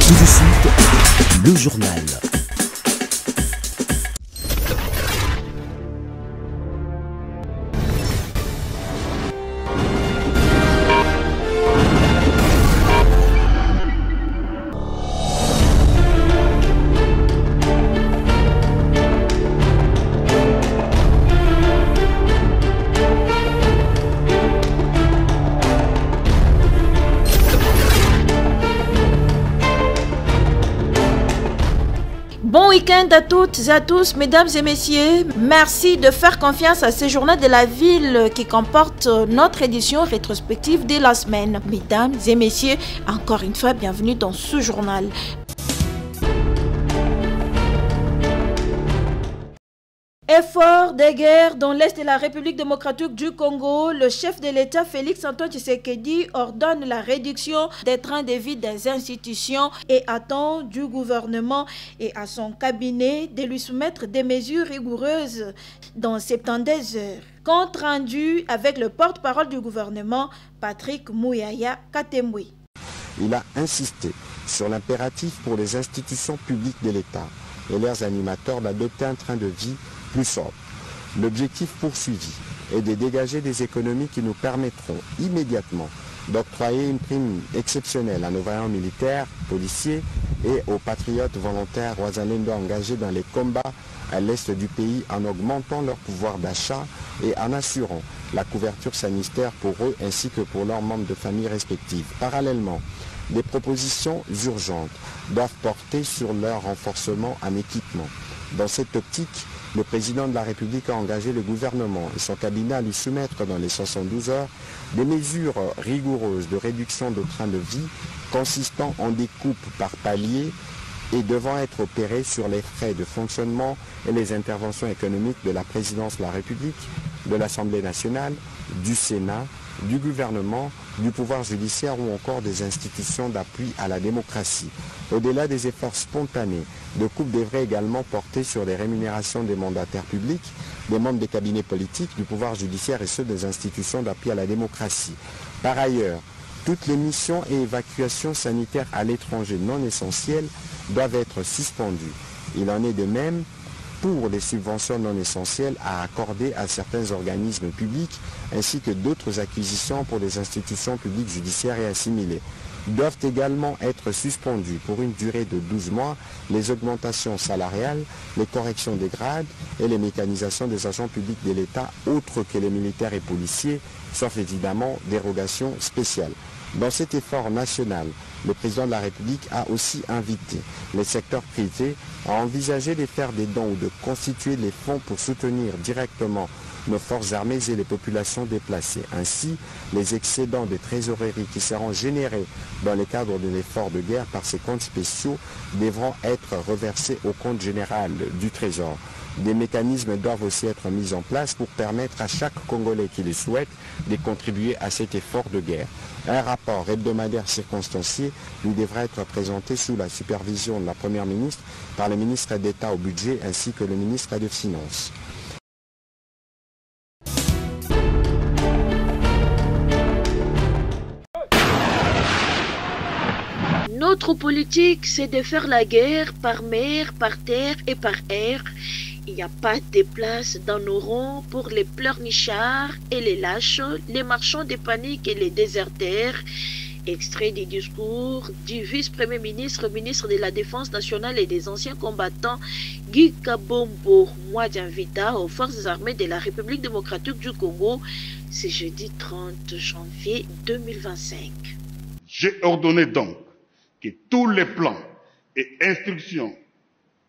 Tout de suite, le journal. Bon week-end à toutes et à tous, mesdames et messieurs. Merci de faire confiance à ce journal de la ville qui comporte notre édition rétrospective de la semaine. Mesdames et messieurs, encore une fois, bienvenue dans ce journal. Effort de guerre dans l'est de la République démocratique du Congo, le chef de l'État Félix Antoine Tshisekedi ordonne la réduction des trains de vie des institutions et attend du gouvernement et à son cabinet de lui soumettre des mesures rigoureuses dans 72 heures. Compte rendu avec le porte-parole du gouvernement, Patrick Mouyaya Katemwe. Il a insisté sur l'impératif pour les institutions publiques de l'État et leurs animateurs d'adopter un train de vie plus sobre. L'objectif poursuivi est de dégager des économies qui nous permettront immédiatement d'octroyer une prime exceptionnelle à nos vaillants militaires, policiers et aux patriotes volontaires Wazalendo engagés dans les combats à l'est du pays en augmentant leur pouvoir d'achat et en assurant la couverture sanitaire pour eux ainsi que pour leurs membres de famille respectifs. Parallèlement, des propositions urgentes doivent porter sur leur renforcement en équipement. Dans cette optique, le président de la République a engagé le gouvernement et son cabinet à lui soumettre dans les 72 heures des mesures rigoureuses de réduction de train de vie consistant en des coupes par palier et devant être opérées sur les frais de fonctionnement et les interventions économiques de la présidence de la République, de l'Assemblée nationale, du Sénat, du gouvernement, du pouvoir judiciaire ou encore des institutions d'appui à la démocratie. Au-delà des efforts spontanés, de coupe devrait également porter sur les rémunérations des mandataires publics, des membres des cabinets politiques, du pouvoir judiciaire et ceux des institutions d'appui à la démocratie. Par ailleurs, toutes les missions et évacuations sanitaires à l'étranger non essentielles doivent être suspendues. Il en est de même pour les subventions non essentielles à accorder à certains organismes publics ainsi que d'autres acquisitions pour les institutions publiques judiciaires et assimilées. Doivent également être suspendues pour une durée de 12 mois les augmentations salariales, les corrections des grades et les mécanisations des agents publics de l'État autres que les militaires et policiers, sauf évidemment dérogation spéciale. Dans cet effort national, le président de la République a aussi invité les secteurs privés à envisager de faire des dons ou de constituer des fonds pour soutenir directement nos forces armées et les populations déplacées. Ainsi, les excédents de trésorerie qui seront générés dans le cadre de l'effort de guerre par ces comptes spéciaux devront être reversés au compte général du Trésor. Des mécanismes doivent aussi être mis en place pour permettre à chaque Congolais qui le souhaite de contribuer à cet effort de guerre. Un rapport hebdomadaire circonstancié lui devra être présenté sous la supervision de la Première ministre par le ministre d'État au budget ainsi que le ministre des Finances. Notre politique, c'est de faire la guerre par mer, par terre et par air. Il n'y a pas de place dans nos rangs pour les pleurnichards et les lâches, les marchands de panique et les déserteurs. Extrait du discours du vice-premier ministre, ministre de la Défense nationale et des anciens combattants, Guy Kabombo Mwadianvita aux forces armées de la République démocratique du Congo, ce jeudi 30 janvier 2025. J'ai ordonné donc que tous les plans et instructions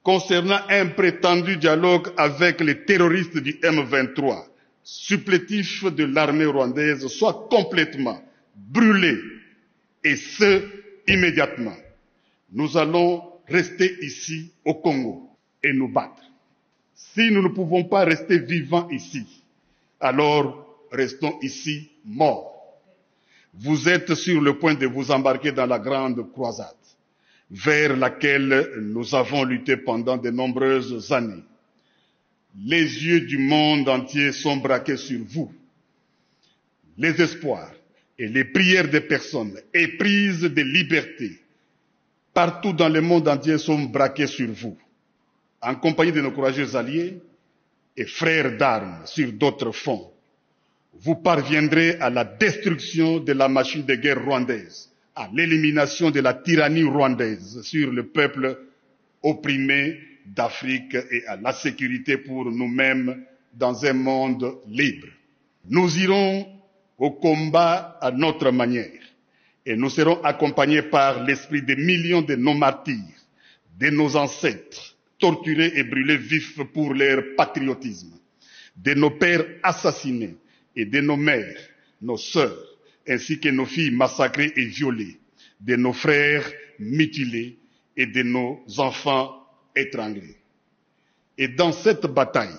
concernant un prétendu dialogue avec les terroristes du M23, supplétifs de l'armée rwandaise, soient complètement brûlés, et ce, immédiatement. Nous allons rester ici au Congo et nous battre. Si nous ne pouvons pas rester vivants ici, alors restons ici morts. Vous êtes sur le point de vous embarquer dans la grande croisade, vers laquelle nous avons lutté pendant de nombreuses années. Les yeux du monde entier sont braqués sur vous. Les espoirs et les prières des personnes éprises de liberté partout dans le monde entier sont braqués sur vous, en compagnie de nos courageux alliés et frères d'armes sur d'autres fronts. Vous parviendrez à la destruction de la machine de guerre rwandaise, à l'élimination de la tyrannie rwandaise sur le peuple opprimé d'Afrique et à la sécurité pour nous-mêmes dans un monde libre. Nous irons au combat à notre manière et nous serons accompagnés par l'esprit des millions de nos martyrs, de nos ancêtres, torturés et brûlés vifs pour leur patriotisme, de nos pères assassinés et de nos mères, nos sœurs, ainsi que nos filles massacrées et violées, de nos frères mutilés et de nos enfants étranglés. Et dans cette bataille,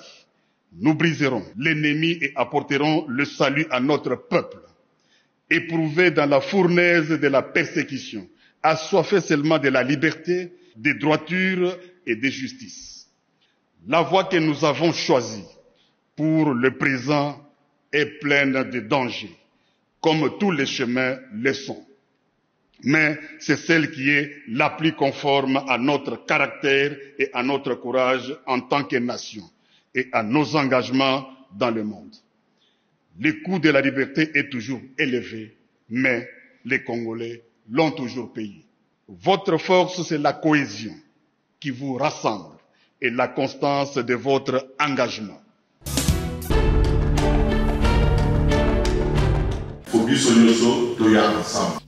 nous briserons l'ennemi et apporterons le salut à notre peuple, éprouvé dans la fournaise de la persécution, assoiffé seulement de la liberté, de droiture et de justice. La voie que nous avons choisie pour le présent est pleine de dangers, comme tous les chemins le sont. Mais c'est celle qui est la plus conforme à notre caractère et à notre courage en tant que nation et à nos engagements dans le monde. Le coût de la liberté est toujours élevé, mais les Congolais l'ont toujours payé. Votre force, c'est la cohésion qui vous rassemble et la constance de votre engagement.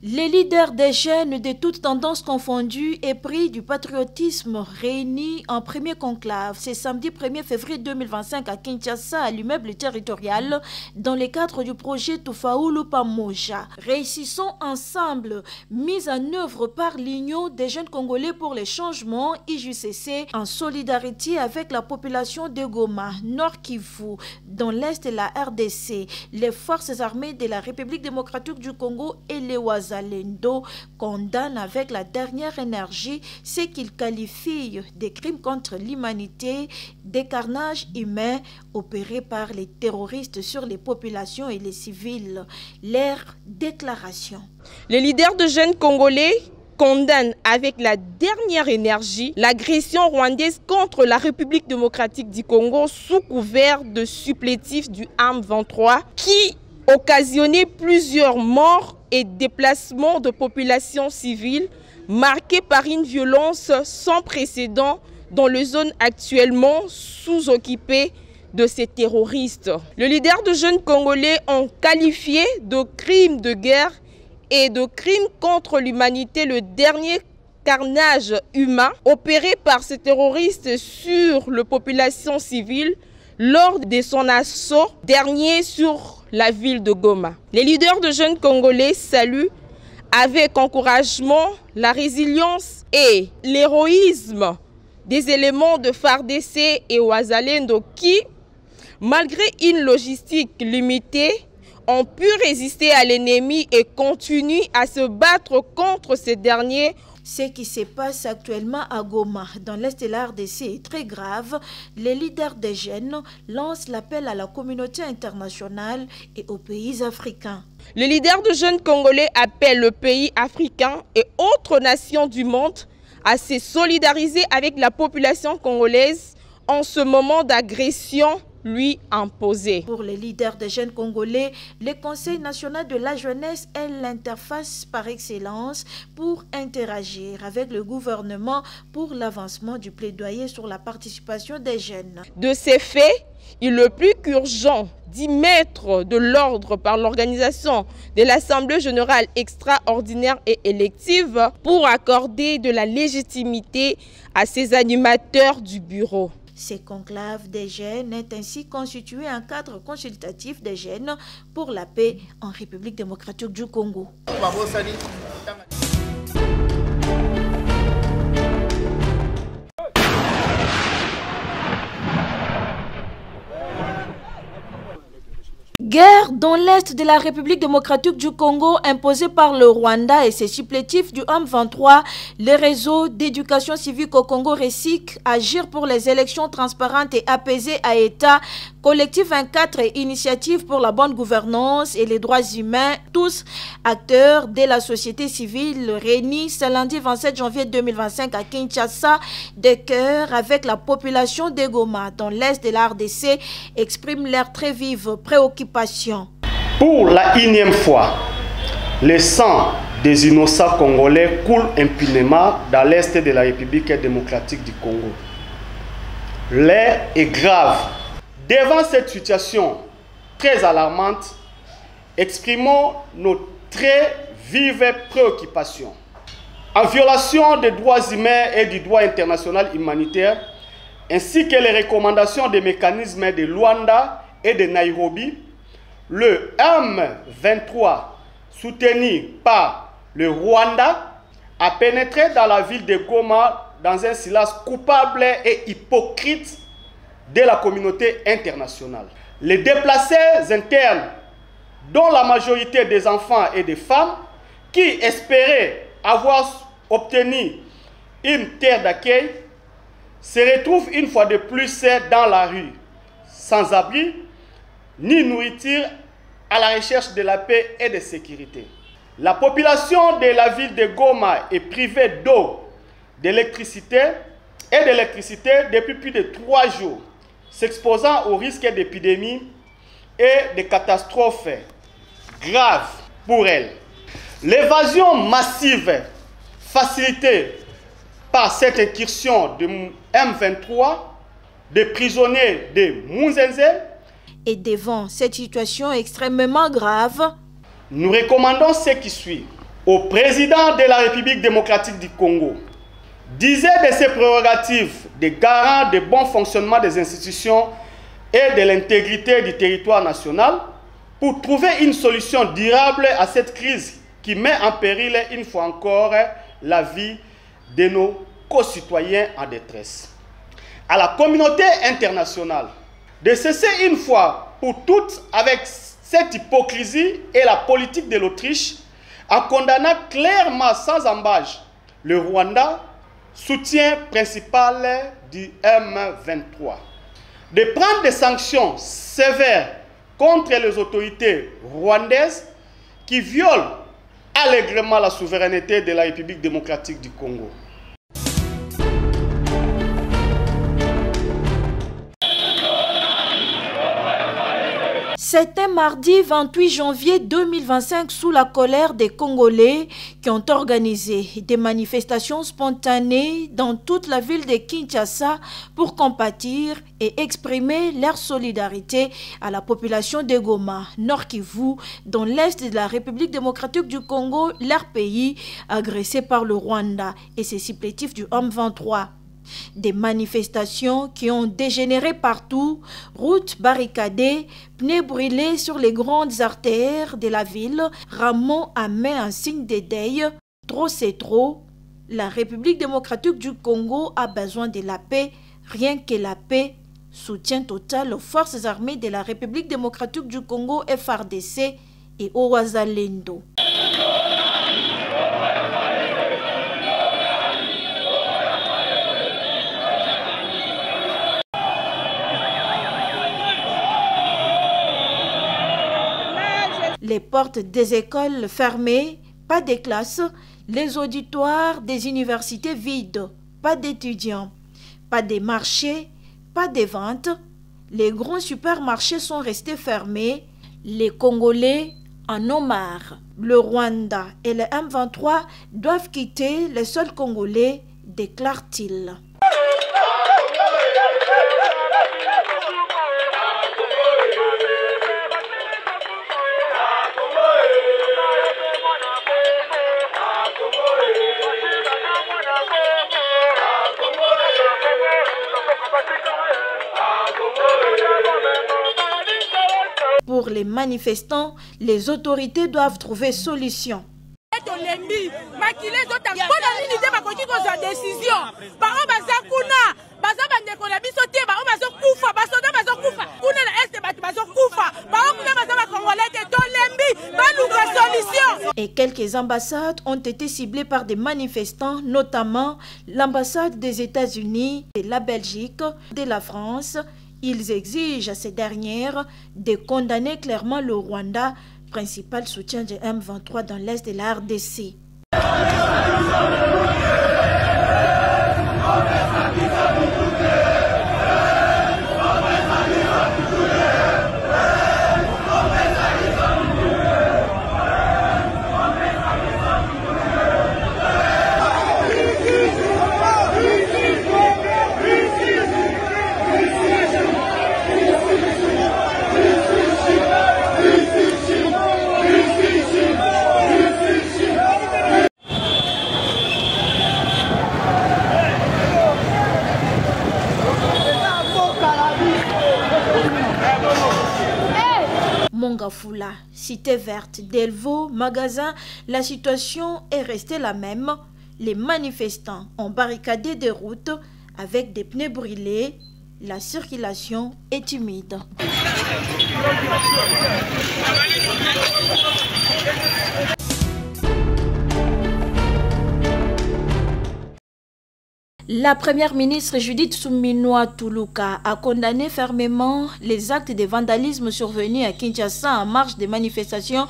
Les leaders des jeunes de toutes tendances confondues et pris du patriotisme réunis en premier conclave. C'est samedi 1er février 2025 à Kinshasa, à l'immeuble territorial, dans le cadre du projet Tufaulu Pamoja. Réussissons ensemble, mise en œuvre par l'Union des jeunes Congolais pour les changements, IJCC, en solidarité avec la population de Goma, Nord Kivu, dans l'Est de la RDC. Les forces armées de la République démocratique du Congo et les Wazalendo condamnent avec la dernière énergie ce qu'ils qualifient de crimes contre l'humanité, des carnages humains opérés par les terroristes sur les populations et les civils. Leur déclaration. Les leaders de jeunes congolais condamnent avec la dernière énergie l'agression rwandaise contre la République démocratique du Congo sous couvert de supplétifs du M23 qui occasionnait plusieurs morts et déplacements de populations civiles marqués par une violence sans précédent dans les zones actuellement sous-occupées de ces terroristes. Les leaders de jeunes congolais ont qualifié de crimes de guerre et de crimes contre l'humanité le dernier carnage humain opéré par ces terroristes sur la population civile lors de son assaut dernier sur la ville de Goma. Les leaders de jeunes congolais saluent avec encouragement la résilience et l'héroïsme des éléments de FARDC et Wazalendo qui, malgré une logistique limitée, ont pu résister à l'ennemi et continuent à se battre contre ces derniers. Ce qui se passe actuellement à Goma, dans l'Est de la RDC, est très grave. Les leaders des jeunes lancent l'appel à la communauté internationale et aux pays africains. Les leaders de jeunes congolais appellent le pays africain et autres nations du monde à se solidariser avec la population congolaise en ce moment d'agression lui imposée. Pour les leaders des jeunes congolais, le Conseil national de la jeunesse est l'interface par excellence pour interagir avec le gouvernement pour l'avancement du plaidoyer sur la participation des jeunes. De ces faits, il est plus qu'urgent d'y mettre de l'ordre par l'organisation de l'Assemblée générale extraordinaire et élective pour accorder de la légitimité à ces animateurs du bureau. Ce conclave des jeunes est ainsi constitué un cadre consultatif des jeunes pour la paix en République démocratique du Congo. Guerre dans l'est de la République démocratique du Congo imposée par le Rwanda et ses supplétifs du M23, le réseau d'éducation civique au Congo RECIC, Agir pour les élections transparentes et apaisées à État, Collectif 24 et Initiative pour la bonne gouvernance et les droits humains, tous acteurs de la société civile, réunis ce lundi 27 janvier 2025 à Kinshasa, de cœur avec la population de Goma dans l'est de la RDC, expriment leurs très vives préoccupations. Pour la énième fois, le sang des innocents congolais coule impunément dans l'est de la République démocratique du Congo. L'air est grave. Devant cette situation très alarmante, exprimons nos très vives préoccupations. En violation des droits humains et du droit international humanitaire, ainsi que les recommandations des mécanismes de Luanda et de Nairobi, le M23, soutenu par le Rwanda, a pénétré dans la ville de Goma dans un silence coupable et hypocrite de la communauté internationale. Les déplacés internes, dont la majorité des enfants et des femmes, qui espéraient avoir obtenu une terre d'accueil, se retrouvent une fois de plus dans la rue, sans abri, ni nourriture, à la recherche de la paix et de sécurité. La population de la ville de Goma est privée d'eau, d'électricité depuis plus de 3 jours, s'exposant au risque d'épidémies et de catastrophes graves pour elle. L'évasion massive facilitée par cette incursion de M23, des prisonniers de Munzenze. Et devant cette situation extrêmement grave, nous recommandons ce qui suit au président de la République démocratique du Congo d'user de ses prérogatives de garant du bon fonctionnement des institutions et de l'intégrité du territoire national pour trouver une solution durable à cette crise qui met en péril une fois encore la vie de nos concitoyens en détresse. À la communauté internationale de cesser une fois pour toutes avec cette hypocrisie et la politique de l'Autriche en condamnant clairement sans embâche le Rwanda, soutien principal du M23. De prendre des sanctions sévères contre les autorités rwandaises qui violent allègrement la souveraineté de la République démocratique du Congo. C'était mardi 28 janvier 2025 sous la colère des Congolais qui ont organisé des manifestations spontanées dans toute la ville de Kinshasa pour compatir et exprimer leur solidarité à la population de Goma, Nord Kivu, dans l'est de la République démocratique du Congo, leur pays agressé par le Rwanda et ses supplétifs du M23. Des manifestations qui ont dégénéré partout, routes barricadées, pneus brûlés sur les grandes artères de la ville, rameaux à main en signe de deuil. Trop c'est trop. La République démocratique du Congo a besoin de la paix, rien que la paix. Soutien total aux forces armées de la République démocratique du Congo FARDC et au Wazalendo. Les portes des écoles fermées, pas de classes, les auditoires des universités vides, pas d'étudiants, pas de marchés, pas de ventes. Les grands supermarchés sont restés fermés. Les Congolais en ont marre. Le Rwanda et le M23 doivent quitter les sols Congolais, déclare-t-il. Pour les manifestants, les autorités doivent trouver solution. tolembi makile zota mpona nini te bakoki kozwa décision bango baza kuna baza bandeko na biso te bango bazokufa basoda bazokufa kuna na este bato bazokufa bango kuna baza bakongolais te tolembi baluka solution. Et quelques ambassades ont été ciblées par des manifestants, notamment l'ambassade des États-Unis, de la Belgique, de la France. Ils exigent à ces dernières de condamner clairement le Rwanda, principal soutien de M23 dans l'est de la RDC. Mongafula, Cité Verte, Delvaux, Magasin, la situation est restée la même. Les manifestants ont barricadé des routes avec des pneus brûlés. La circulation est humide. La première ministre Judith Suminwa Tuluka a condamné fermement les actes de vandalisme survenus à Kinshasa en marge des manifestations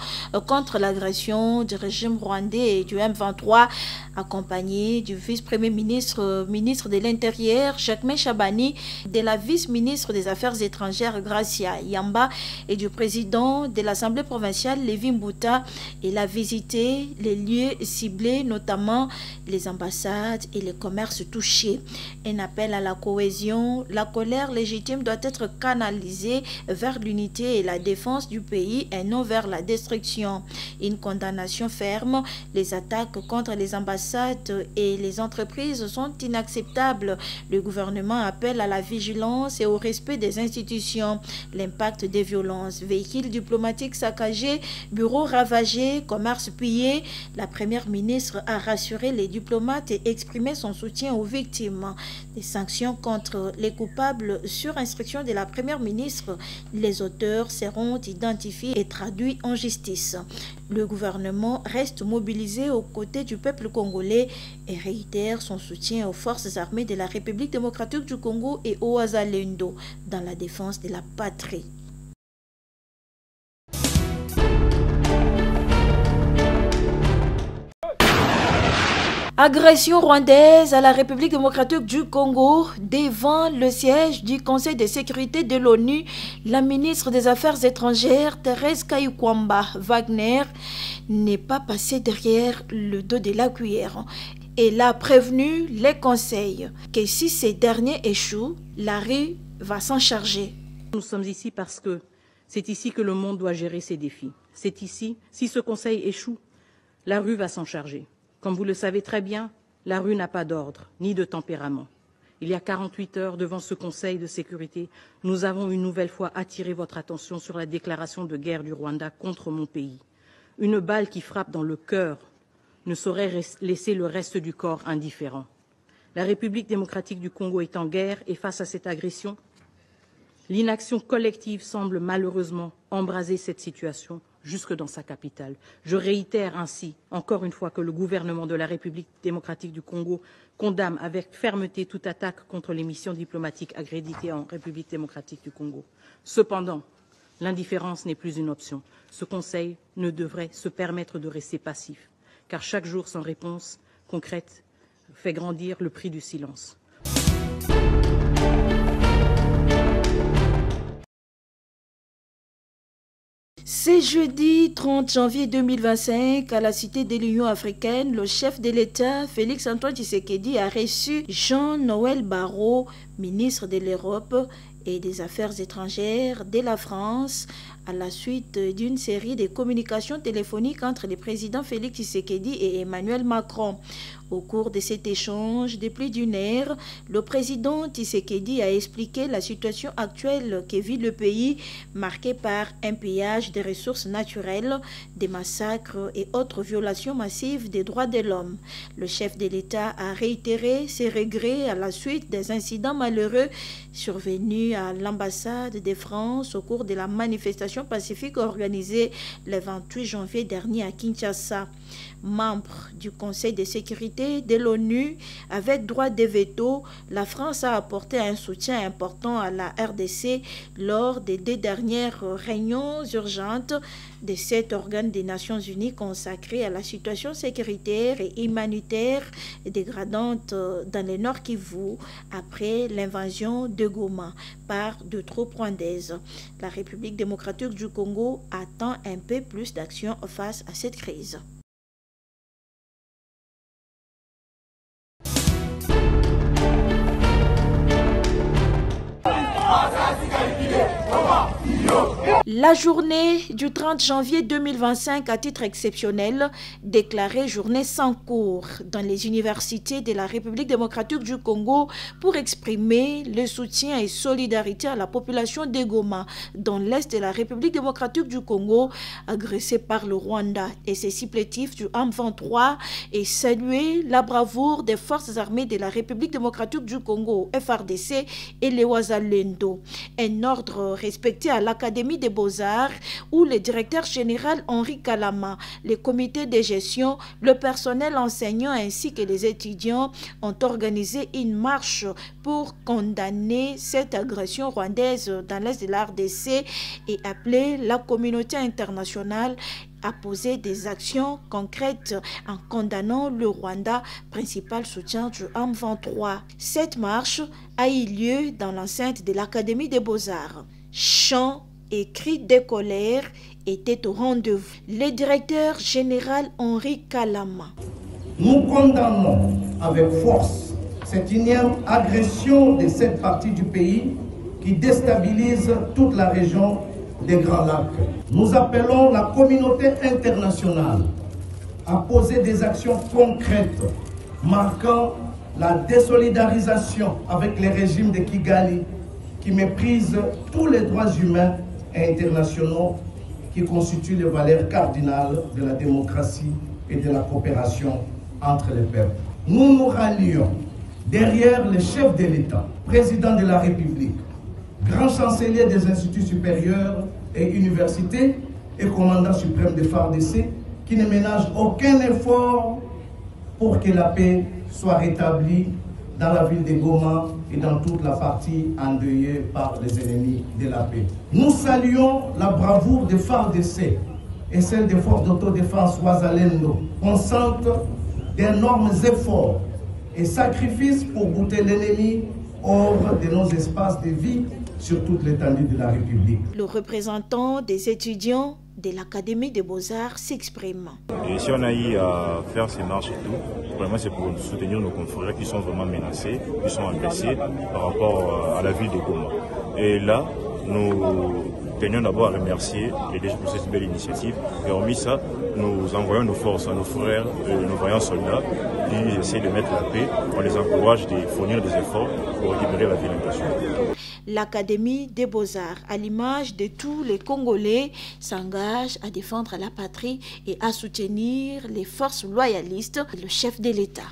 contre l'agression du régime rwandais et du M23, accompagné du vice-premier ministre, ministre de l'Intérieur, Jacquemain Chabani, de la vice-ministre des Affaires étrangères, Gracia Yamba, et du président de l'Assemblée provinciale, Lévi Mbouta. Il a visité les lieux ciblés, notamment les ambassades et les commerces touchés. Un appel à la cohésion, la colère légitime doit être canalisée vers l'unité et la défense du pays et non vers la destruction. Une condamnation ferme, les attaques contre les ambassades et les entreprises sont inacceptables. Le gouvernement appelle à la vigilance et au respect des institutions. L'impact des violences, véhicules diplomatiques saccagés, bureaux ravagés, commerces pillés. La première ministre a rassuré les diplomates et exprimé son soutien aux victimes. Des sanctions contre les coupables sur instruction de la première ministre. Les auteurs seront identifiés et traduits en justice. Le gouvernement reste mobilisé aux côtés du peuple congolais et réitère son soutien aux forces armées de la République démocratique du Congo et au Wazalendo dans la défense de la patrie. Agression rwandaise à la République démocratique du Congo devant le siège du Conseil de sécurité de l'ONU. La ministre des Affaires étrangères, Thérèse Kayukwamba Wagner, n'est pas passée derrière le dos de la cuillère. Elle a prévenu les conseils que si ces derniers échouent, la rue va s'en charger. Nous sommes ici parce que c'est ici que le monde doit gérer ses défis. C'est ici, si ce conseil échoue, la rue va s'en charger. Comme vous le savez très bien, la rue n'a pas d'ordre, ni de tempérament. Il y a 48 heures, devant ce Conseil de sécurité, nous avons une nouvelle fois attiré votre attention sur la déclaration de guerre du Rwanda contre mon pays. Une balle qui frappe dans le cœur ne saurait laisser le reste du corps indifférent. La République démocratique du Congo est en guerre et face à cette agression, l'inaction collective semble malheureusement embraser cette situation jusque dans sa capitale. Je réitère ainsi, encore une fois, que le gouvernement de la République démocratique du Congo condamne avec fermeté toute attaque contre les missions diplomatiques accréditées en République démocratique du Congo. Cependant, l'indifférence n'est plus une option. Ce Conseil ne devrait se permettre de rester passif, car chaque jour sans réponse concrète fait grandir le prix du silence. C'est jeudi 30 janvier 2025, à la Cité de l'Union africaine, le chef de l'État, Félix-Antoine Tshisekedi, a reçu Jean-Noël Barrot, ministre de l'Europe et des Affaires étrangères de la France, à la suite d'une série de communications téléphoniques entre le président Félix Tshisekedi et Emmanuel Macron. Au cours de cet échange de plus d'une heure, le président Tshisekedi a expliqué la situation actuelle que vit le pays, marquée par un pillage des ressources naturelles, des massacres et autres violations massives des droits de l'homme. Le chef de l'État a réitéré ses regrets à la suite des incidents malheureux survenus à l'ambassade de France au cours de la manifestation pacifique organisée le 28 janvier dernier à Kinshasa. Membre du Conseil de sécurité de l'ONU, avec droit de veto, la France a apporté un soutien important à la RDC lors des 2 dernières réunions urgentes de cet organe des Nations Unies consacré à la situation sécuritaire et humanitaire dégradante dans le Nord Kivu après l'invasion de Goma par de troupes rwandaises. La République démocratique du Congo attend un peu plus d'action face à cette crise. La journée du 30 janvier 2025, à titre exceptionnel, déclarée journée sans cours dans les universités de la République démocratique du Congo pour exprimer le soutien et solidarité à la population de Goma, dans l'est de la République démocratique du Congo, agressée par le Rwanda, et ses supplétifs du M23, et saluer la bravoure des forces armées de la République démocratique du Congo, FARDC, et les Wazalendo. Un ordre respecté à l'Académie des Beaux-Arts où le directeur général Henri Kalama, les comités de gestion, le personnel enseignant ainsi que les étudiants ont organisé une marche pour condamner cette agression rwandaise dans l'est de la RDC et appeler la communauté internationale à poser des actions concrètes en condamnant le Rwanda, principal soutien du M23. Cette marche a eu lieu dans l'enceinte de l'Académie des Beaux-Arts. Chants et cris de colère étaient au rendez-vous. Le directeur général Henri Kalama. Nous condamnons avec force cette énième agression de cette partie du pays qui déstabilise toute la région des Grands Lacs. Nous appelons la communauté internationale à poser des actions concrètes marquant la désolidarisation avec les régimes de Kigali qui méprisent tous les droits humains et internationaux qui constituent les valeurs cardinales de la démocratie et de la coopération entre les peuples. Nous nous rallions derrière le chef de l'État, président de la République, grand chancelier des instituts supérieurs et universités et commandant suprême des FARDC, qui ne ménage aucun effort pour que la paix soit rétablie dans la ville de Goma et dans toute la partie endeuillée par les ennemis de la paix. Nous saluons la bravoure des FARDC et celle des forces d'autodéfense Wazalendo, consentent d'énormes efforts et sacrifices pour goûter l'ennemi hors de nos espaces de vie sur toute l'étendue de la République. Le représentant des étudiants de l'Académie des Beaux-Arts s'exprime. Et si on a eu à faire ces marches et tout, vraiment c'est pour soutenir nos confrères qui sont vraiment menacés, qui sont agressés par rapport à la ville de Goma. Et là, nous tenions d'abord à remercier les DG pour cette belle initiative. Et hormis ça, nous envoyons nos forces à nos frères, nos vaillants soldats qui essaient de mettre la paix. On les encourage de fournir des efforts pour libérer la ville nationale. L'Académie des Beaux-Arts, à l'image de tous les Congolais, s'engage à défendre la patrie et à soutenir les forces loyalistes et le chef de l'État.